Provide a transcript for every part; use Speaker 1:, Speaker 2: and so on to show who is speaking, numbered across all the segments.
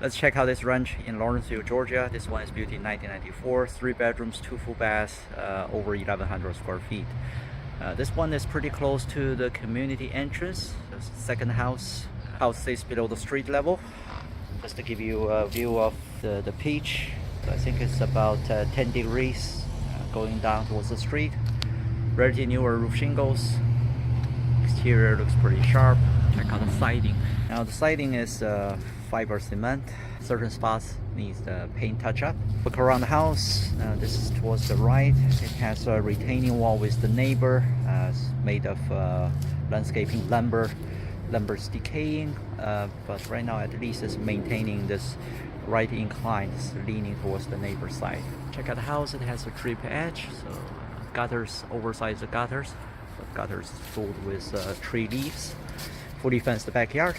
Speaker 1: Let's check out this ranch in Lawrenceville, Georgia. This one is built in 1994, 3 bedrooms, 2 full baths, over 1,100 square feet. This one is pretty close to the community entrance. The second house. House is below the street level. Just to give you a view of the pitch. I think it's about 10 degrees going down towards the street. Relatively newer roof shingles. Exterior looks pretty sharp. Check out the siding. Now the siding is fiber cement. Certain spots needs the paint touch up. Look around the house. This is towards the right. It has a retaining wall with the neighbor. It's made of landscaping lumber. Lumber's decaying, but right now at least it's maintaining this right incline, it's leaning towards the neighbor's side. Check out the house. It has a drip edge, so gutters, oversized gutters. The gutters filled with tree leaves. Fully fenced the backyard.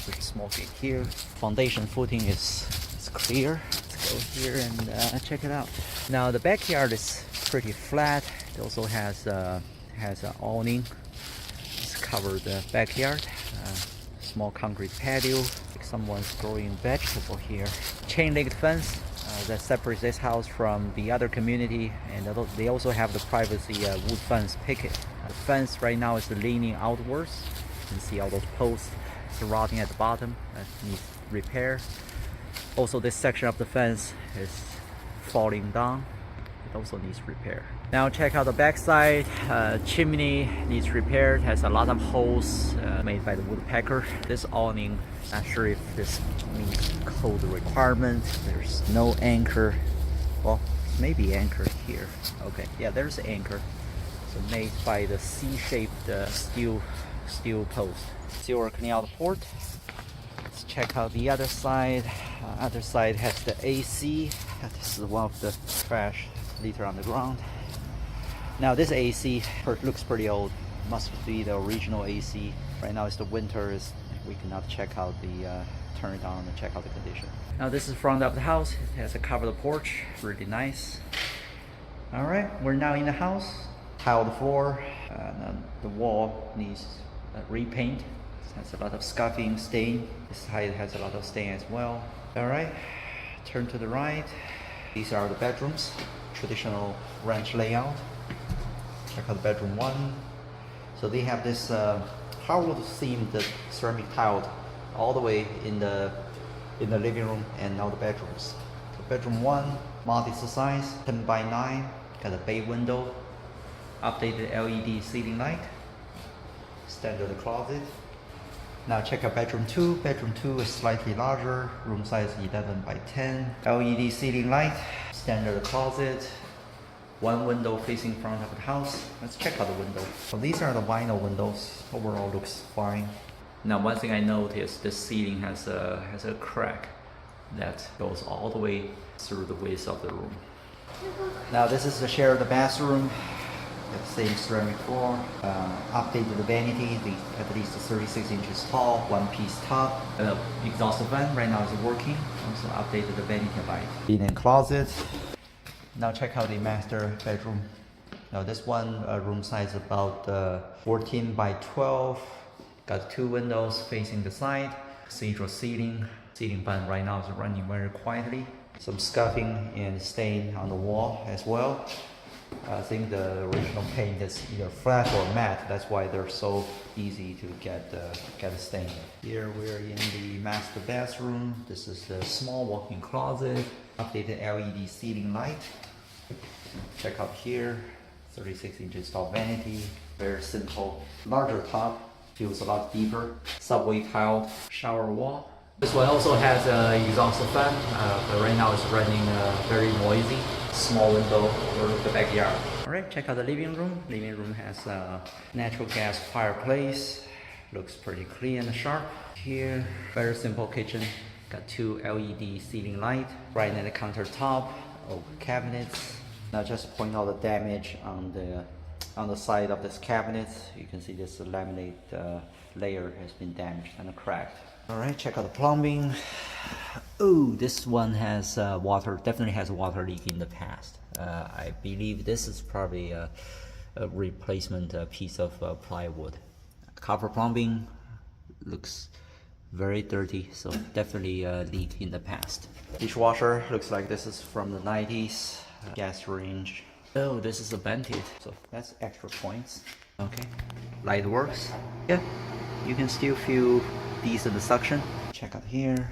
Speaker 1: There's a small gate here. Foundation footing is clear. Let's go here and check it out. Now the backyard is pretty flat. It also has an awning. It's covered the backyard. Small concrete patio. Someone's growing vegetable here. Chain link fence that separates this house from the other community, and they also have the privacy wood fence picket. The fence right now is leaning outwards. You can see all those posts rotting at the bottom that needs repair. Also, this section of the fence is falling down. It also needs repair. Now check out the backside. Chimney needs repaired. Has a lot of holes made by the woodpecker. This awning, not sure if this meets code requirement. There's no anchor. Well, maybe anchor here. Okay, yeah, there's an anchor. So made by the C-shaped steel post. So we're cleaning out the port. Let's check out the other side. Other side has the AC. This is one of the trash litter on the ground. Now this AC looks pretty old. Must be the original AC. Right now it's the winter. We cannot check out turn it on and check out the condition. Now this is front of the house. It has a covered porch. Really nice. All right, we're now in the house. Tiled floor. The wall needs repaint. It has a lot of scuffing, stain. This side has a lot of stain as well. All right, turn to the right. These are the bedrooms. Traditional ranch layout. Check out bedroom 1. So they have this hardwood themed ceramic tiled all the way in the living room and now the bedrooms. So bedroom 1, modest size, 10 by 9, got a bay window, updated LED ceiling light, standard closet. Now check out bedroom 2. Bedroom 2 is slightly larger, room size 11 by 10, LED ceiling light, standard closet. One window facing front of the house. Let's check out the window. So these are the vinyl windows. Overall looks fine. Now one thing I noticed, the ceiling has a crack that goes all the way through the width of the room. Now this is the shared bathroom. Same ceramic floor. Updated the vanity, at least 36 inches tall, one-piece top. Exhaust fan right now is working. Also updated the vanity light. Linen closet. Now check out the master bedroom. Now this one room size about 14 by 12. Got 2 windows facing the side. Cathedral ceiling. Ceiling fan right now is running very quietly. Some scuffing and stain on the wall as well. I think the original paint is either flat or matte. That's why they're so easy to get a stain. Here we're in the master bathroom. This is the small walk-in closet. Updated LED ceiling light. Check out here, 36 inches tall vanity. Very simple. Larger top, feels a lot deeper. Subway tile shower wall. This one also has an exhaust fan, but right now it's running very noisy. Small window for the backyard. Alright, check out the living room. Living room has a natural gas fireplace. Looks pretty clean and sharp. Here, very simple kitchen. Got 2 LED ceiling light. Right in the countertop, oak cabinets. Now just point out the damage on the side of this cabinet. You can see this laminate layer has been damaged and cracked. Alright, check out the plumbing. Oh, this one has definitely has water leak in the past. I believe this is probably a replacement piece of plywood. Copper plumbing looks very dirty, so definitely a leak in the past. Dishwasher looks like this is from the 90s. Gas range. Oh, this is a vented, so that's extra points. Okay, light works. Yeah, you can still feel decent suction. Check out here.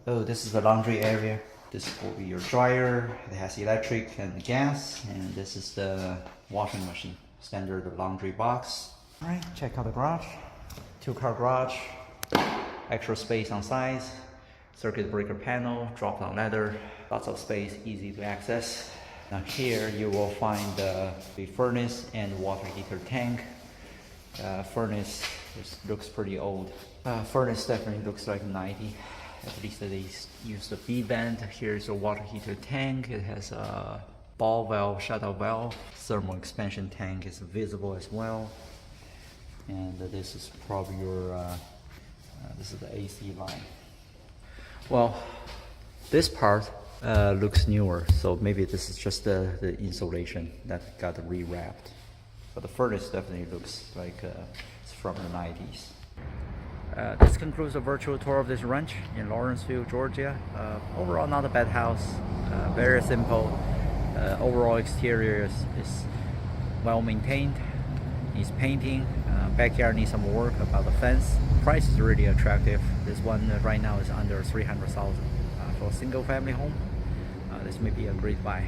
Speaker 1: Oh, this is the laundry area. This will be your dryer. It has electric and gas, and this is the washing machine. Standard laundry box. All right, check out the garage. 2-car garage. Extra space on sides. Circuit breaker panel, drop-down ladder. Lots of space, easy to access. Now here you will find the furnace and water heater tank. Furnace looks pretty old. Furnace definitely looks like 90. At least they use the B-band. Here's a water heater tank. It has a ball valve, shutoff valve. Thermal expansion tank is visible as well. And this is probably your, this is the AC line. Well, this part looks newer, so maybe this is just the insulation that got rewrapped. But the furnace definitely looks like it's from the 90s. This concludes the virtual tour of this ranch in Lawrenceville, Georgia. Overall, not a bad house. Very simple. Overall exterior is well maintained. Needs painting. Backyard needs some work about the fence. Price is really attractive. This one right now is under $300,000 for a single family home. This may be a great buy.